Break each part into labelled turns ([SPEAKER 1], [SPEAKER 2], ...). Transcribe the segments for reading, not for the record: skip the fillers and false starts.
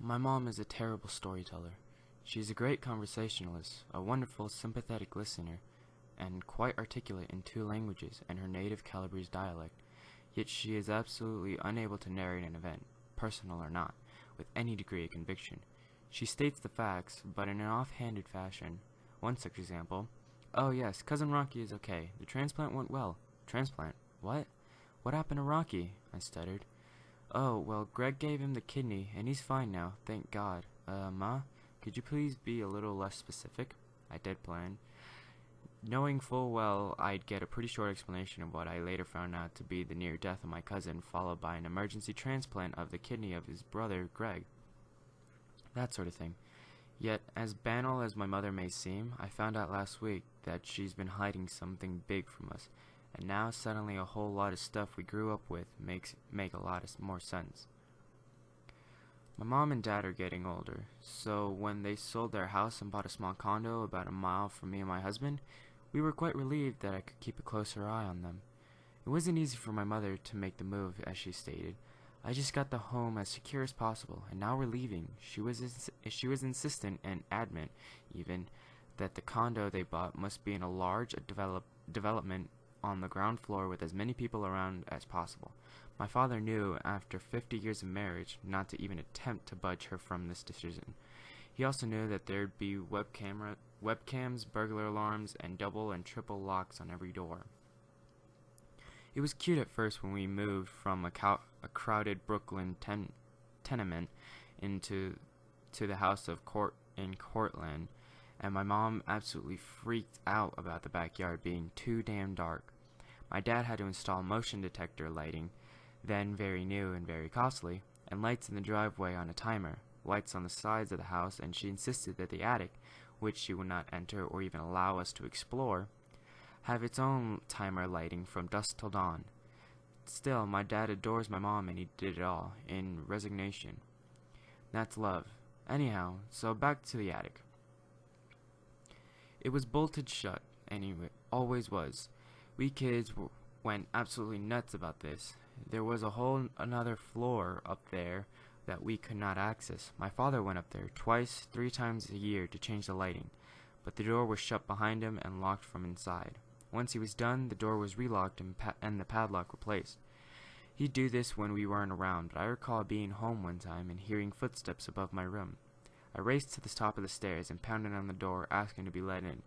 [SPEAKER 1] My mom is a terrible storyteller. She is a great conversationalist, a wonderful, sympathetic listener, and quite articulate in two languages and her native Calabrese dialect. Yet she is absolutely unable to narrate an event, personal or not, with any degree of conviction. She states the facts, but in an offhanded fashion. One such example: "Oh yes, Cousin Rocky is okay. The transplant went well." "Transplant? What? What happened to Rocky?" I stuttered. "Oh, well, Greg gave him the kidney, and he's fine now, thank God. Ma, could you please be a little less specific?" I deadpanned, knowing full well I'd get a pretty short explanation of what I later found out to be the near death of my cousin, followed by an emergency transplant of the kidney of his brother, Greg. That sort of thing. Yet, as banal as my mother may seem, I found out last week that she's been hiding something big from us, and now suddenly a whole lot of stuff we grew up with make a lot more sense. My mom and dad are getting older, so when they sold their house and bought a small condo about a mile from me and my husband, we were quite relieved that I could keep a closer eye on them. It wasn't easy for my mother to make the move, as she stated. "I just got the home as secure as possible, and now we're leaving." She was insistent and adamant, even, that the condo they bought must be in a large development on the ground floor with as many people around as possible. My father knew, after 50 years of marriage, not to even attempt to budge her from this decision. He also knew that there'd be webcams, burglar alarms, and double and triple locks on every door. It was cute at first when we moved from a crowded Brooklyn tenement into the house in Cortland, and my mom absolutely freaked out about the backyard being too damn dark. My dad had to install motion detector lighting, then very new and very costly, and lights in the driveway on a timer, lights on the sides of the house, and she insisted that the attic, which she would not enter or even allow us to explore, have its own timer lighting from dusk till dawn. Still, my dad adores my mom, and he did it all, in resignation. That's love. Anyhow, so back to the attic. It was bolted shut, anyway, always was. We kids went absolutely nuts about this. There was a whole another floor up there that we could not access. My father went up there twice, 3 times a year to change the lighting, but the door was shut behind him and locked from inside. Once he was done, the door was relocked and the padlock replaced. He'd do this when we weren't around, but I recall being home one time and hearing footsteps above my room. I raced to the top of the stairs and pounded on the door, asking to be let in,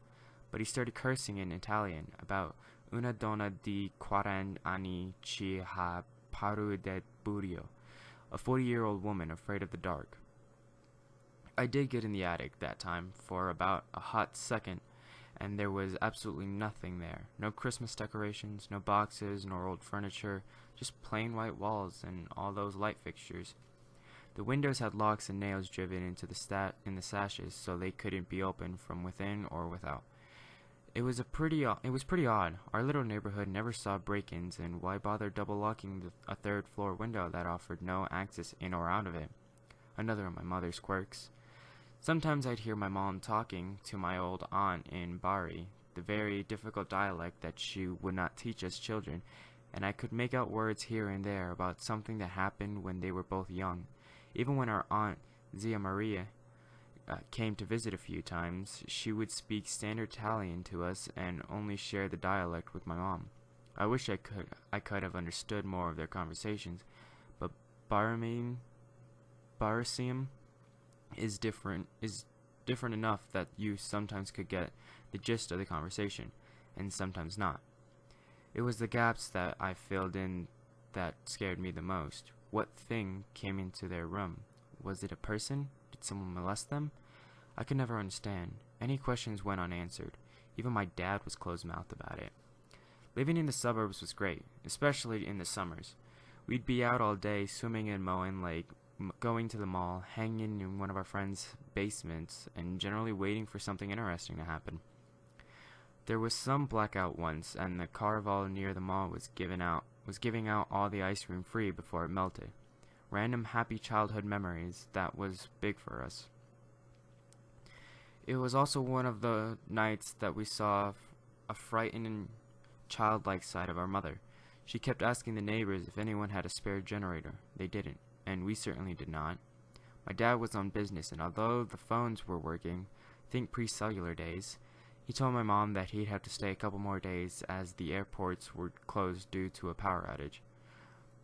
[SPEAKER 1] but he started cursing in Italian about "una donna di 40 anni che ha paura del buio," a 40-year-old woman afraid of the dark. I did get in the attic that time for about a hot second, and there was absolutely nothing there. No Christmas decorations, no boxes, nor old furniture, just plain white walls and all those light fixtures. The windows had locks and nails driven into the sashes, so they couldn't be opened from within or without. It was pretty odd. Our little neighborhood never saw break-ins, and why bother double-locking a third-floor window that offered no access in or out of it? Another of my mother's quirks. Sometimes I'd hear my mom talking to my old aunt in Bari, the very difficult dialect that she would not teach us children, and I could make out words here and there about something that happened when they were both young. Even when our aunt, Zia Maria, came to visit a few times, she would speak standard Italian to us and only share the dialect with my mom. I wish I could have understood more of their conversations, but Barasium is different enough that you sometimes could get the gist of the conversation, and sometimes not. It was the gaps that I filled in that scared me the most. What thing came into their room? Was it a person? Did someone molest them? I could never understand. Any questions went unanswered. Even my dad was closed-mouthed about it. Living in the suburbs was great, especially in the summers. We'd be out all day swimming in Moen Lake, going to the mall, hanging in one of our friends' basements, and generally waiting for something interesting to happen. There was some blackout once, and the Carnival near the mall was giving out all the ice cream free before it melted. Random happy childhood memories. That was big for us. It was also one of the nights that we saw a frightening childlike side of our mother. She kept asking the neighbors if anyone had a spare generator. They didn't, and we certainly did not. My dad was on business, and although the phones were working, think pre-cellular days, he told my mom that he'd have to stay a couple more days as the airports were closed due to a power outage.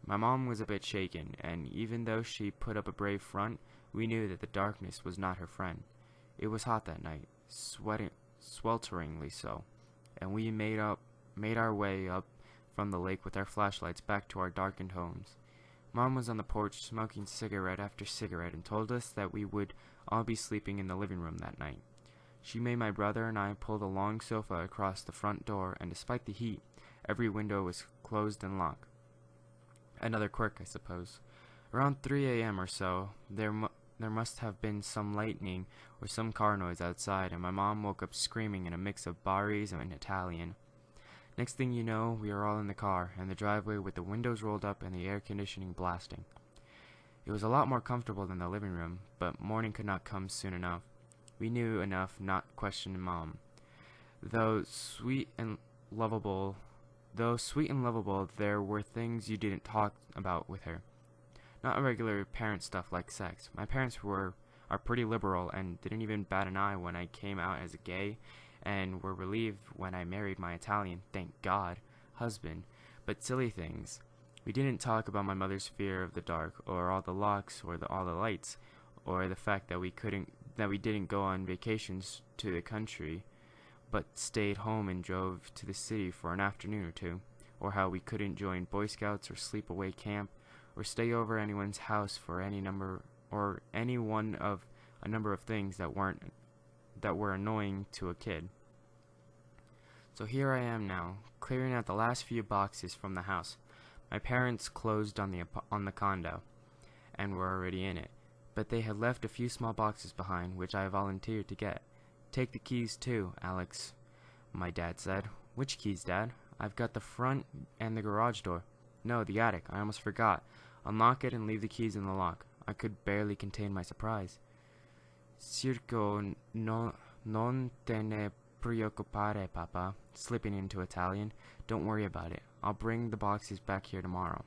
[SPEAKER 1] My mom was a bit shaken, and even though she put up a brave front, we knew that the darkness was not her friend. It was hot that night, swelteringly so, and we made our way up from the lake with our flashlights back to our darkened homes. Mom was on the porch smoking cigarette after cigarette and told us that we would all be sleeping in the living room that night. She made my brother and I pull the long sofa across the front door, and despite the heat, every window was closed and locked. Another quirk, I suppose. Around 3 a.m. or so, there must have been some lightning or some car noise outside, and my mom woke up screaming in a mix of Bari's and Italian. Next thing you know, we are all in the car, and the driveway with the windows rolled up and the air conditioning blasting. It was a lot more comfortable than the living room, but morning could not come soon enough. We knew enough not to question Mom. Though sweet and lovable, there were things you didn't talk about with her. Not regular parent stuff like sex. My parents are pretty liberal and didn't even bat an eye when I came out as a gay, and were relieved when I married my Italian, thank God, husband. But silly things. We didn't talk about my mother's fear of the dark, or all the locks, or all the lights, or the fact that we didn't go on vacations to the country, but stayed home and drove to the city for an afternoon or two, or how we couldn't join Boy Scouts or sleepaway camp, or stay over anyone's house for any number of a number of things that were annoying to a kid. So here I am now, clearing out the last few boxes from the house. My parents closed on the condo, and were already in it, but they had left a few small boxes behind, which I volunteered to get. "Take the keys too, Alex," my dad said. "Which keys, Dad?" "I've got the front and the garage door." "No, the attic. I almost forgot. Unlock it and leave the keys in the lock." I could barely contain my surprise. "Circo, non te ne preoccupare, Papa," slipping into Italian. "Don't worry about it. I'll bring the boxes back here tomorrow."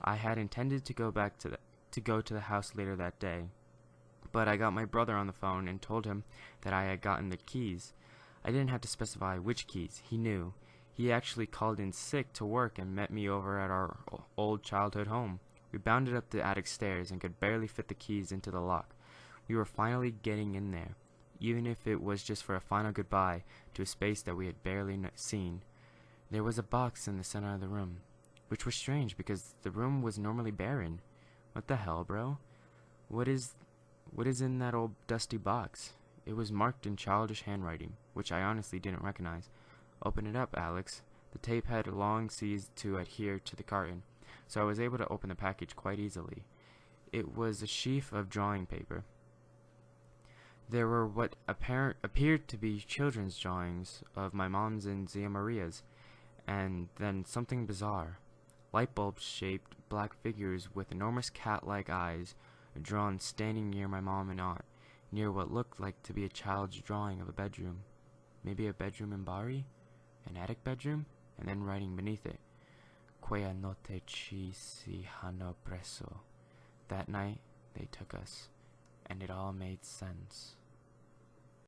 [SPEAKER 1] I had intended to go to the house later that day, but I got my brother on the phone and told him that I had gotten the keys. I didn't have to specify which keys. He knew. He actually called in sick to work and met me over at our old childhood home. We bounded up the attic stairs and could barely fit the keys into the lock. We were finally getting in there, even if it was just for a final goodbye to a space that we had barely seen. There was a box in the center of the room, which was strange because the room was normally barren. What the hell, bro? What is in that old dusty box? It was marked in childish handwriting, which I honestly didn't recognize. "Open it up, Alex." The tape had long ceased to adhere to the carton, so I was able to open the package quite easily. It was a sheaf of drawing paper. There were what appeared to be children's drawings of my mom's and Zia Maria's, and then something bizarre. Light bulb-shaped black figures with enormous cat-like eyes drawn standing near my mom and aunt, near what looked like to be a child's drawing of a bedroom. Maybe a bedroom in Bari? An attic bedroom? And then writing beneath it, "Quella notte ci si hanno preso." That night, they took us, and it all made sense.